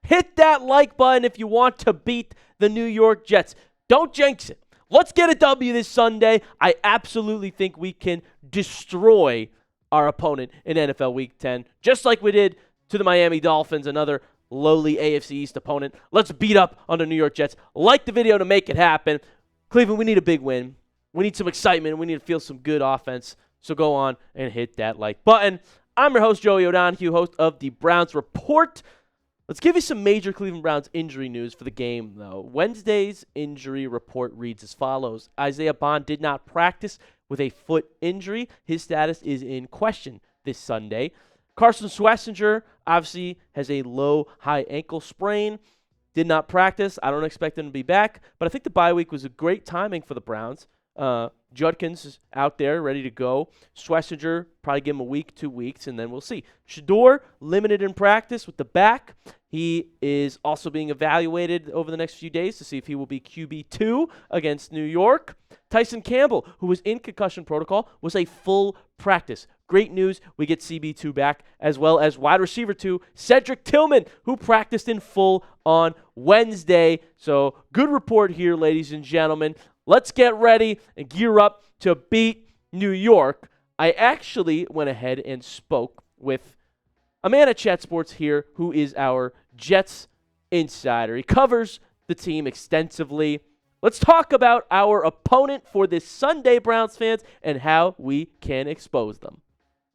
Hit that like button if you want to beat the New York Jets. Don't jinx it. Let's get a W this Sunday. I absolutely think we can destroy our opponent in NFL Week 10, just like we did to the Miami Dolphins, another lowly AFC East opponent. Let's beat up on the New York Jets. Like the video to make it happen. Cleveland, we need a big win. We need some excitement. We need to feel some good offense. So go on and hit that like button. I'm your host, Joey O'Donohue, host of the Browns Report. Let's give you some major Cleveland Browns injury news for the game, though. Wednesday's injury report reads as follows. Isaiah Bond did not practice with a foot injury. His status is in question this Sunday. Carson Schwesinger obviously has a low, high ankle sprain. Did not practice. I don't expect him to be back, but I think the bye week was a great timing for the Browns. Judkins is out there, ready to go. Schwesinger, probably give him a week, 2 weeks, and then we'll see. Shedeur, limited in practice with the back. He is also being evaluated over the next few days to see if he will be QB2 against New York. Tyson Campbell, who was in concussion protocol, was a full practice. Great news, we get CB2 back, as well as wide receiver 2, Cedric Tillman, who practiced in full on Wednesday. So good report here, ladies and gentlemen. Let's get ready and gear up to beat New York. I actually went ahead and spoke with a man at Chat Sports here who is our Jets insider. He covers the team extensively. Let's talk about our opponent for this Sunday, Browns fans, and how we can expose them.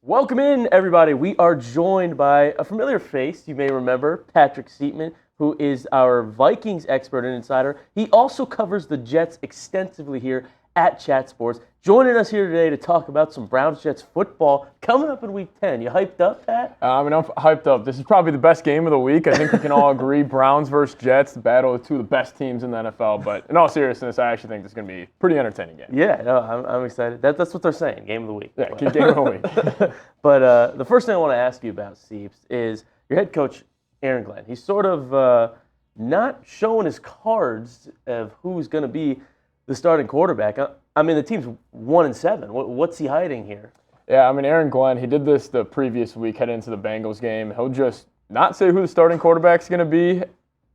Welcome in, everybody. We are joined by a familiar face, you may remember, Patrick Seatman, who is our Vikings expert and insider. He also covers the Jets extensively here at Chat Sports. Joining us here today to talk about some Browns-Jets football coming up in Week 10. You hyped up, Pat? I'm hyped up. This is probably the best game of the week. I think we can all agree. Browns versus Jets, the battle of two of the best teams in the NFL. But in all seriousness, I actually think this is going to be a pretty entertaining game. Yeah, no, I'm excited. That's what they're saying, game of the week. Yeah, game of the week. But the first thing I want to ask you about, Seeps, is your head coach, Aaron Glenn. He's sort of not showing his cards of who's going to be the starting quarterback. I mean, the team's 1-7. What's he hiding here? Yeah, I mean, Aaron Glenn, he did this the previous week heading into the Bengals game. He'll just not say who the starting quarterback's going to be.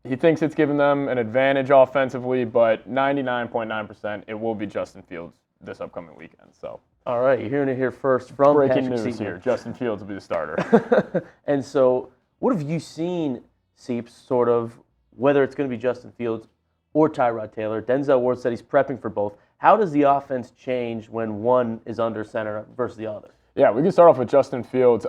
He thinks it's giving them an advantage offensively, but 99.9% it will be Justin Fields this upcoming weekend. So, all right, you're hearing it here first from breaking Patrick news Seatman. here. Justin Fields will be the starter. And so what have you seen, Seeps, sort of, whether it's going to be Justin Fields or Tyrod Taylor? Denzel Ward said he's prepping for both. How does the offense change when one is under center versus the other? Yeah, we can start off with Justin Fields.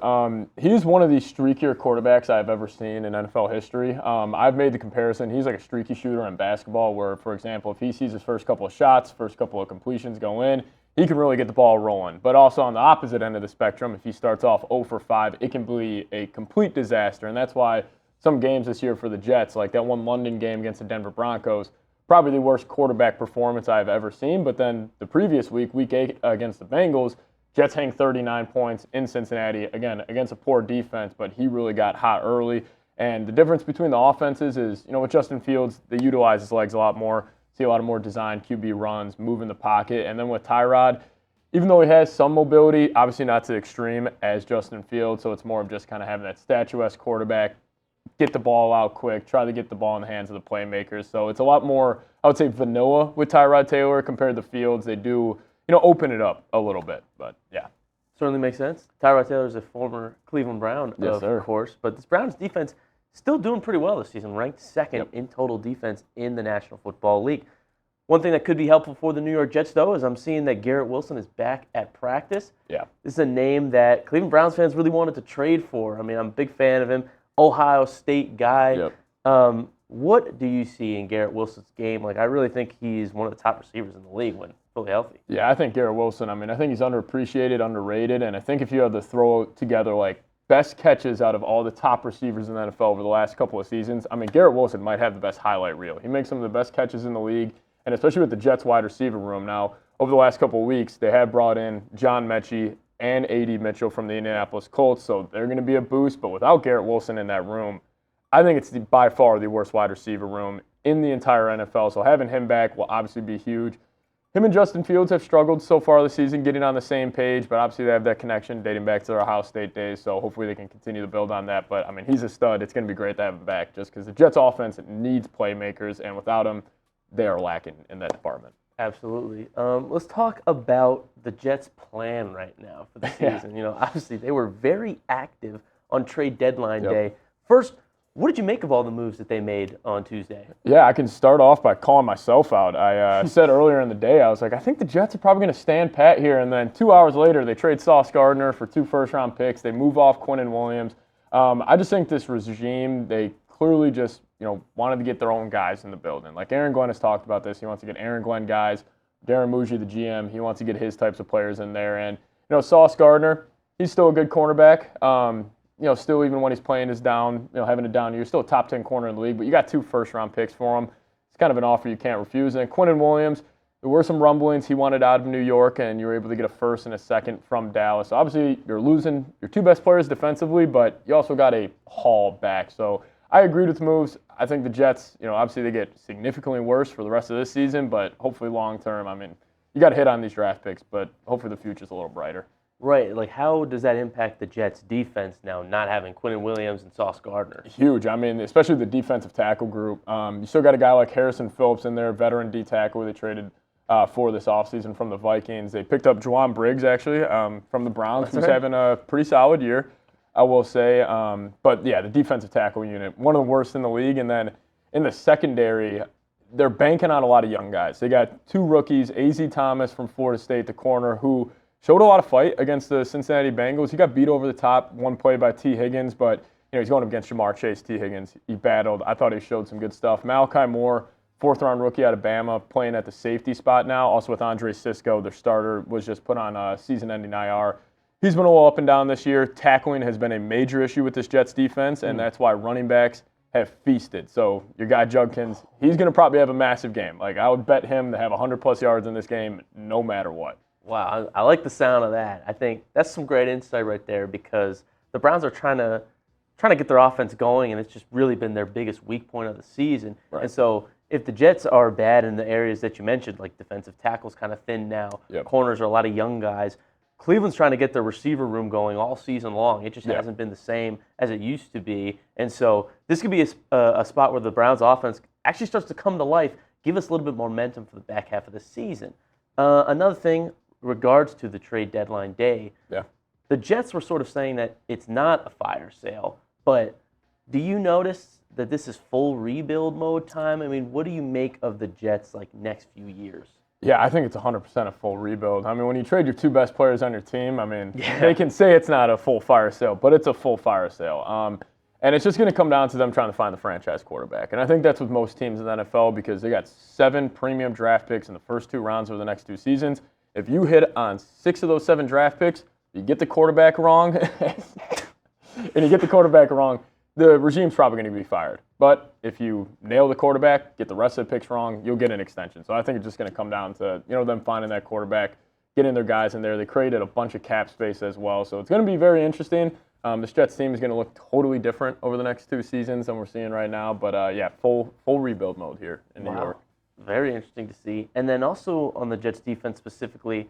He's one of the streakier quarterbacks I've ever seen in NFL history. I've made the comparison. He's like a streaky shooter in basketball where, for example, if he sees his first couple of shots, first couple of completions go in, he can really get the ball rolling. But also on the opposite end of the spectrum, if he starts off 0 for 5, it can be a complete disaster. And that's why some games this year for the Jets, like that one London game against the Denver Broncos, probably the worst quarterback performance I've ever seen. But then the previous week, Week 8 against the Bengals, Jets hang 39 points in Cincinnati, again, against a poor defense, but he really got hot early. And the difference between the offenses is, with Justin Fields, they utilize his legs a lot more, see a lot of more designed QB runs, move in the pocket. And then with Tyrod, even though he has some mobility, obviously not to the extreme as Justin Fields, so it's more of just kind of having that statuesque quarterback, get the ball out quick, try to get the ball in the hands of the playmakers. So it's a lot more, I would say, vanilla with Tyrod Taylor compared to Fields. They do, open it up a little bit. But, yeah. Certainly makes sense. Tyrod Taylor is a former Cleveland Brown, of course. But this Browns defense still doing pretty well this season, ranked second in total defense in the National Football League. One thing that could be helpful for the New York Jets, though, is I'm seeing that Garrett Wilson is back at practice. Yeah. This is a name that Cleveland Browns fans really wanted to trade for. I mean, I'm a big fan of him. Ohio State guy. Yep. What do you see in Garrett Wilson's game? I really think he's one of the top receivers in the league when fully healthy. Yeah, I think Garrett Wilson, I think he's underappreciated, underrated, and I think if you had to throw together, best catches out of all the top receivers in the NFL over the last couple of seasons, Garrett Wilson might have the best highlight reel. He makes some of the best catches in the league, and especially with the Jets wide receiver room. Now, over the last couple of weeks, they have brought in John Mechie and A.D. Mitchell from the Indianapolis Colts, so they're going to be a boost. But without Garrett Wilson in that room, I think it's by far the worst wide receiver room in the entire NFL. So having him back will obviously be huge. Him and Justin Fields have struggled so far this season getting on the same page, but obviously they have that connection dating back to their Ohio State days, so hopefully they can continue to build on that. But, I mean, he's a stud. It's going to be great to have him back just because the Jets' offense needs playmakers, and without him, they are lacking in that department. Absolutely. Let's talk about the Jets' plan right now for the season. You know, obviously they were very active on trade deadline day. First, what did you make of all the moves that they made on Tuesday? Yeah, I can start off by calling myself out. I said earlier in the day, I was like, I think the Jets are probably going to stand pat here. And then 2 hours later, they trade Sauce Gardner for 2 first-round picks. They move off Quinton Williams. I just think this regime, they clearly just wanted to get their own guys in the building. Like Aaron Glenn has talked about this. He wants to get Aaron Glenn guys. Darren Muji, the GM, he wants to get his types of players in there. And, Sauce Gardner, he's still a good cornerback. Still even when he's playing his down, having a down year, still a top 10 corner in the league, but you got 2 first-round picks for him. It's kind of an offer you can't refuse. And Quinton Williams, there were some rumblings he wanted out of New York, and you were able to get a first and a second from Dallas. So obviously, you're losing your 2 best players defensively, but you also got a haul back. So I agreed with the moves. I think the Jets, obviously they get significantly worse for the rest of this season, but hopefully long term, I mean, you got to hit on these draft picks, but hopefully the future's a little brighter. Right. Like, how does that impact the Jets' defense now, not having Quinton Williams and Sauce Gardner? Huge. I mean, especially the defensive tackle group. You still got a guy like Harrison Phillips in there, veteran D tackle they traded for this offseason from the Vikings. They picked up Juwan Briggs, actually, from the Browns, who's having a pretty solid year, I will say. But, yeah, the defensive tackle unit, one of the worst in the league. And then in the secondary, they're banking on a lot of young guys. They got 2 rookies, A.Z. Thomas from Florida State, the corner, who showed a lot of fight against the Cincinnati Bengals. He got beat over the top, one play by T. Higgins, but he's going up against Jamar Chase. T. Higgins, he battled. I thought he showed some good stuff. Malachi Moore, 4th-round rookie out of Bama, playing at the safety spot now. Also with Andre Sisco, their starter, was just put on season-ending IR. He's been a little up and down this year. Tackling has been a major issue with this Jets defense, and that's why running backs have feasted. So your guy Judkins, he's going to probably have a massive game. Like, I would bet him to have 100-plus yards in this game no matter what. Wow, I like the sound of that. I think that's some great insight right there because the Browns are trying to get their offense going, and it's just really been their biggest weak point of the season. Right. And so if the Jets are bad in the areas that you mentioned, like defensive tackles kind of thin now, corners are a lot of young guys, Cleveland's trying to get their receiver room going all season long. It just hasn't been the same as it used to be. And so this could be a spot where the Browns offense actually starts to come to life, give us a little bit more momentum for the back half of the season. Another thing, regards to the trade deadline day, the Jets were sort of saying that it's not a fire sale, but do you notice that this is full rebuild mode time? I mean, what do you make of the Jets' next few years? Yeah, I think it's 100% a full rebuild. I mean, when you trade your 2 best players on your team, I mean, they can say it's not a full fire sale, but it's a full fire sale. And it's just going to come down to them trying to find the franchise quarterback. And I think that's with most teams in the NFL because they got 7 premium draft picks in the first 2 rounds over the next 2 seasons. If you hit on 6 of those 7 draft picks, you get the quarterback wrong, the regime's probably going to be fired. But if you nail the quarterback, get the rest of the picks wrong, you'll get an extension. So I think it's just going to come down to them finding that quarterback, getting their guys in there. They created a bunch of cap space as well. So it's going to be very interesting. This Jets team is going to look totally different over the next 2 seasons than we're seeing right now. But, full rebuild mode here in New York. Very interesting to see. And then also on the Jets defense specifically,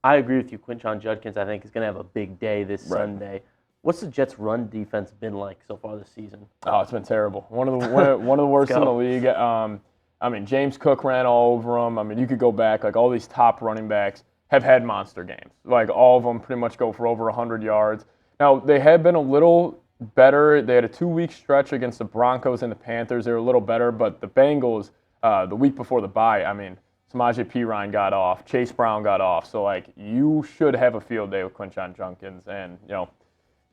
I agree with you. Quinshon Judkins, I think, is going to have a big day this Sunday. What's the Jets' run defense been like so far this season? Oh, it's been terrible. One of the worst in the league. I mean, James Cook ran all over them. I mean, you could go back. All these top running backs have had monster games. All of them pretty much go for over 100 yards. Now, they have been a little better. They had a 2-week stretch against the Broncos and the Panthers. They were a little better, but the Bengals, the week before the bye, I mean, Samaje Perine got off. Chase Brown got off. So, you should have a field day with Quinshon Judkins. And,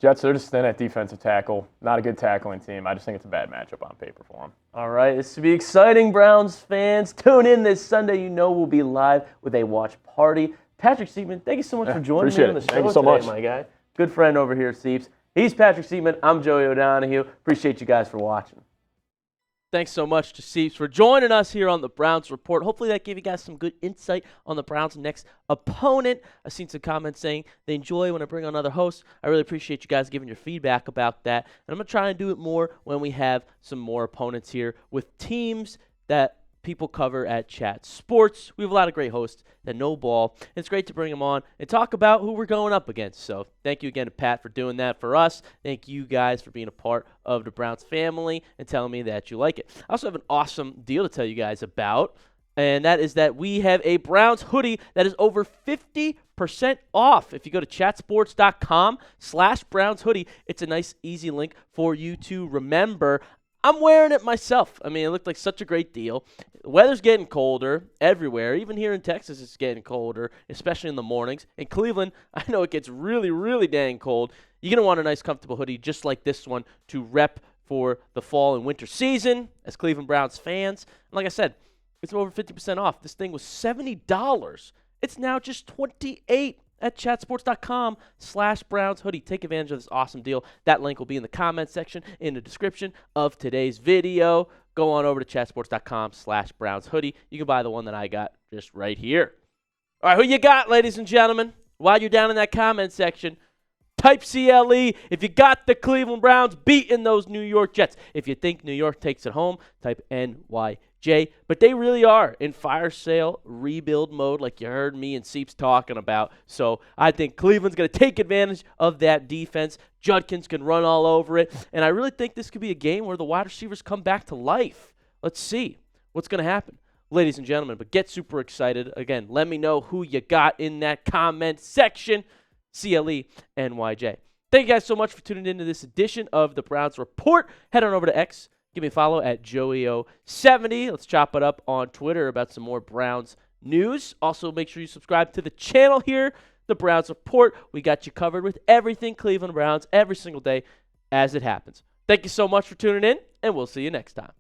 Jets, they're just thin at defensive tackle. Not a good tackling team. I just think it's a bad matchup on paper for them. All right, this will be exciting, Browns fans. Tune in this Sunday. We'll be live with a watch party. Patrick Seaman, thank you so much for joining me on the show thank you so today, much. My guy. Good friend over here, Seeps. He's Patrick Seaman. I'm Joey O'Donohue. Appreciate you guys for watching. Thanks so much to Seeps for joining us here on the Browns Report. Hopefully that gave you guys some good insight on the Browns' next opponent. I've seen some comments saying they enjoy when I bring on other hosts. I really appreciate you guys giving your feedback about that. And I'm going to try and do it more when we have some more opponents here with teams that people cover at Chat Sports. We have a lot of great hosts that know ball. And it's great to bring them on and talk about who we're going up against. So thank you again to Pat for doing that for us. Thank you guys for being a part of the Browns family and telling me that you like it. I also have an awesome deal to tell you guys about, and that is that we have a Browns hoodie that is over 50% off. If you go to chatsports.com/Browns hoodie, it's a nice, easy link for you to remember. I'm wearing it myself. I mean, it looked like such a great deal. The weather's getting colder everywhere. Even here in Texas, it's getting colder, especially in the mornings. In Cleveland, I know it gets really, really dang cold. You're going to want a nice, comfortable hoodie just like this one to rep for the fall and winter season as Cleveland Browns fans. And like I said, it's over 50% off. This thing was $70. It's now just $28 at chatsports.com/Browns hoodie. Take advantage of this awesome deal. That link will be in the comment section in the description of today's video. Go on over to chatsports.com/Browns hoodie. You can buy the one that I got just right here. All right, who you got, ladies and gentlemen? While you're down in that comment section, type CLE if you got the Cleveland Browns beating those New York Jets. If you think New York takes it home, type NYJ. But they really are in fire sale rebuild mode like you heard me and Seeps talking about. So I think Cleveland's going to take advantage of that defense. Judkins can run all over it. And I really think this could be a game where the wide receivers come back to life. Let's see what's going to happen, ladies and gentlemen. But get super excited. Again, let me know who you got in that comment section. CLE NYJ. Thank you guys so much for tuning into this edition of the Browns Report. Head on over to X. Give me a follow at JoeyO70. Let's chop it up on Twitter about some more Browns news. Also, make sure you subscribe to the channel here, the Browns Report. We got you covered with everything Cleveland Browns every single day as it happens. Thank you so much for tuning in, and we'll see you next time.